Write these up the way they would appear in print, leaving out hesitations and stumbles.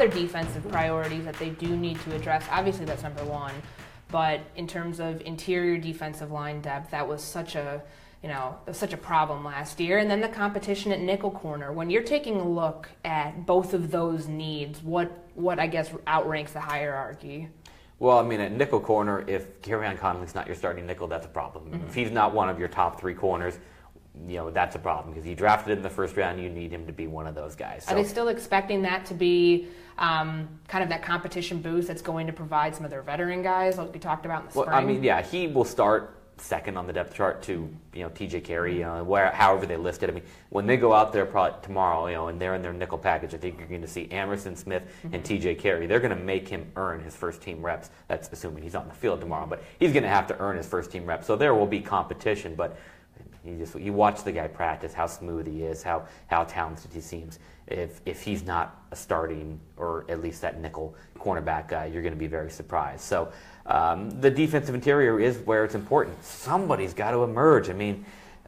other defensive priorities that they do need to address. Obviously, that's number one. But in terms of interior defensive line depth, that was such a problem last year. And then the competition at nickel corner. When you're taking a look at both of those needs, what I guess outranks the hierarchy? Well, I mean, at nickel corner, if Kerryon Conley's not your starting nickel, that's a problem. Mm-hmm. If he's not one of your top 3 corners, that's a problem, because you drafted him in the first round, you need him to be one of those guys. So, are they still expecting that to be kind of that competition boost that's going to provide some of their veteran guys, like we talked about in the spring? Well, I mean, yeah, he will start second on the depth chart to TJ Carey, however they listed. I mean, when they go out there probably tomorrow, and they're in their nickel package, I think you're going to see Emerson Smith and TJ Carey. They're going to make him earn his first team reps. That's assuming he's on the field tomorrow, but he's going to have to earn his first team reps. So there will be competition, but you watch the guy practice, how smooth he is, how talented he seems. If he's not a starting, or at least that nickel cornerback guy, you're going to be very surprised. So the defensive interior is where it's important. Somebody's got to emerge. I mean,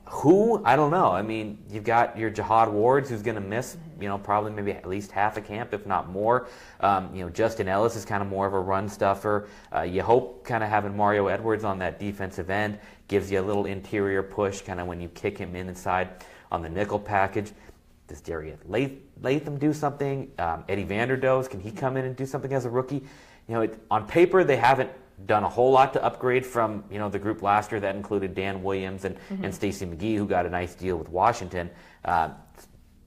who? I don't know. I mean, you've got your Jihad Wards, who's going to miss, probably maybe at least half a camp, if not more. Justin Ellis is kind of more of a run stuffer. You hope kind of having Mario Edwards on that defensive end gives you a little interior push, kind of when you kick him inside on the nickel package. Does Darius Latham do something? Eddie Vanderdoes, can he come in and do something as a rookie? On paper, they haven't done a whole lot to upgrade from the group last year that included Dan Williams and Stacey McGee, who got a nice deal with Washington.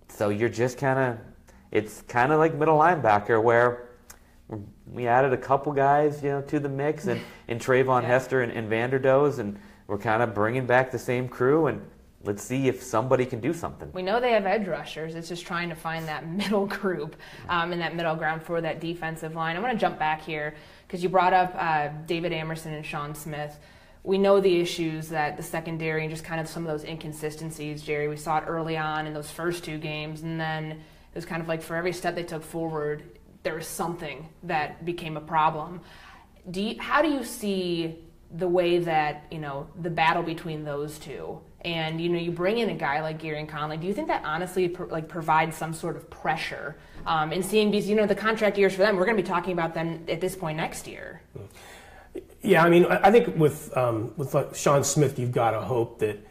So you're just it's kind of like middle linebacker, where we added a couple guys to the mix, and Trayvon Hester and Vanderdoes, and we're kind of bringing back the same crew, and let's see if somebody can do something. We know they have edge rushers. It's just trying to find that middle group and that middle ground for that defensive line. I want to jump back here because you brought up David Amerson and Sean Smith. We know the issues that the secondary and just kind of some of those inconsistencies, Jerry. We saw it early on in those first 2 games, and then it was kind of like for every step they took forward, there was something that became a problem. How do you see the way that, the battle between those two? And, you bring in a guy like Kerryon Conley. Do you think that honestly provides some sort of pressure in seeing these, the contract years for them? We're going to be talking about them at this point next year. Yeah, I mean, I think with like Sean Smith, you've got to hope that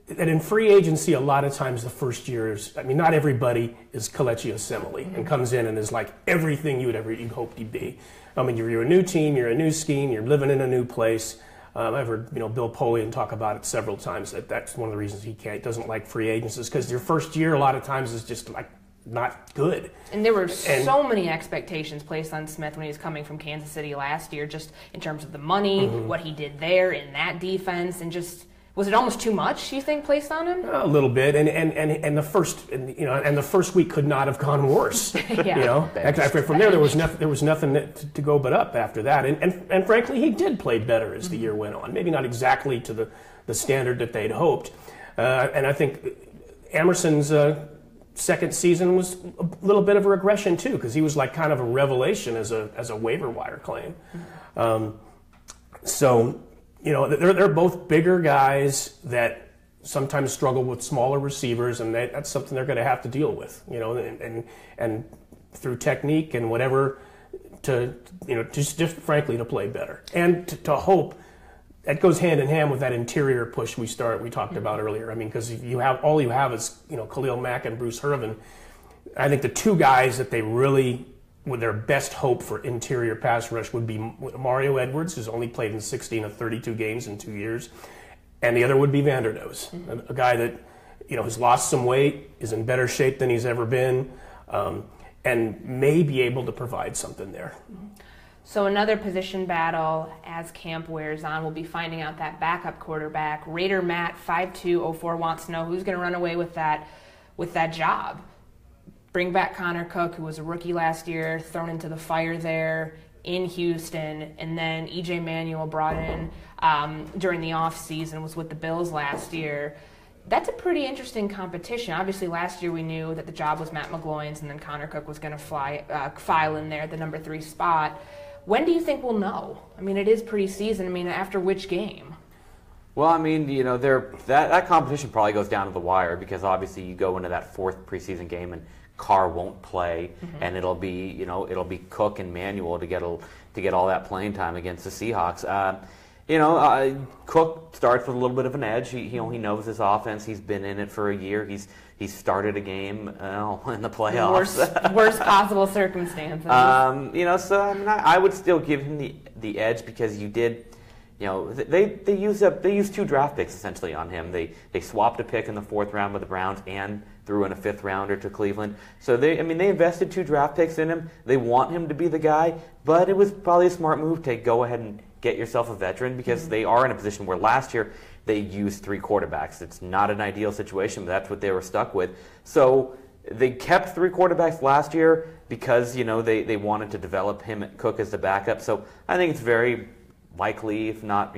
in free agency, a lot of times the first year is, not everybody is Kelechi Osemele and comes in and is like everything you'd hoped he'd be. You're a new team, you're a new scheme, you're living in a new place. I've heard Bill Polian talk about it several times. That's one of the reasons he doesn't like free agents, is because your first year a lot of times is just like not good. And there were so many expectations placed on Smith when he was coming from Kansas City last year, just in terms of the money, what he did there in that defense, and just. Was it almost too much, you think, placed on him? A little bit, and the first week could not have gone worse. From there was nothing to go but up after that, and frankly, he did play better as the year went on. Maybe not exactly to the standard that they'd hoped, and I think Emerson's second season was a little bit of a regression too, because he was like kind of a revelation as a waiver wire claim. They're both bigger guys that sometimes struggle with smaller receivers, and that's something they're going to have to deal with, and through technique and whatever just frankly to play better and to hope. That goes hand in hand with that interior push we talked about earlier. Because if you have is Khalil Mack and Bruce Hervin. I think the 2 guys that they really, with their best hope for interior pass rush, would be Mario Edwards, who's only played in 16 of 32 games in 2 years, and the other would be Vanderdoes, a guy that has lost some weight, is in better shape than he's ever been, and may be able to provide something there. So another position battle as camp wears on. We'll be finding out that backup quarterback. Raider Matt 5204 wants to know who's going to run away with that job. Bring back Connor Cook, who was a rookie last year, thrown into the fire there in Houston, and then E.J. Manuel brought in during the offseason, was with the Bills last year. That's a pretty interesting competition. Obviously, last year we knew that the job was Matt McGloin's, and then Connor Cook was going to file in there at the number 3 spot. When do you think we'll know? It is preseason. After which game? Well, that competition probably goes down to the wire, because obviously you go into that 4th preseason game and Carr won't play, and it'll be Cook and Manuel to get all that playing time against the Seahawks. Cook starts with a little bit of an edge. He knows his offense. He's been in it for a year. He's started a game in the playoffs. Worst possible circumstances. I would still give him the edge because you did. They used 2 draft picks essentially on him. They swapped a pick in the 4th round with the Browns and threw in a 5th rounder to Cleveland. So they invested 2 draft picks in him. They want him to be the guy, but it was probably a smart move to go ahead and get yourself a veteran because they are in a position where last year they used 3 quarterbacks. It's not an ideal situation, but that's what they were stuck with. So they kept 3 quarterbacks last year because they wanted to develop Cook as the backup. So I think it's very likely, if not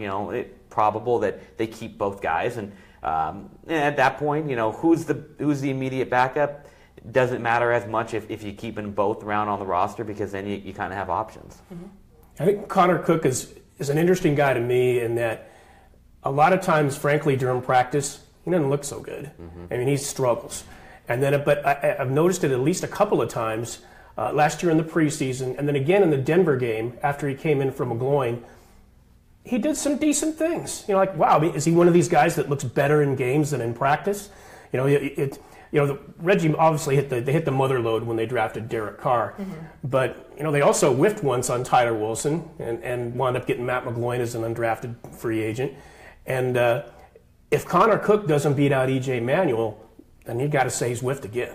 probable, that they keep both guys. And at that point, who's the immediate backup doesn't matter as much if you keep them both around on the roster because then you kind of have options. I think Connor Cook is an interesting guy to me in that a lot of times, frankly, during practice, he doesn't look so good. I mean, he struggles. And then, but I've noticed it at least a couple of times last year in the preseason, and then again in the Denver game after he came in from McGloin. He did some decent things. Wow, is he one of these guys that looks better in games than in practice? Reggie obviously hit the mother lode when they drafted Derek Carr, but they also whiffed once on Tyler Wilson and wound up getting Matt McGloin as an undrafted free agent. And if Connor Cook doesn't beat out E.J. Manuel, then you got to say he's whiffed again.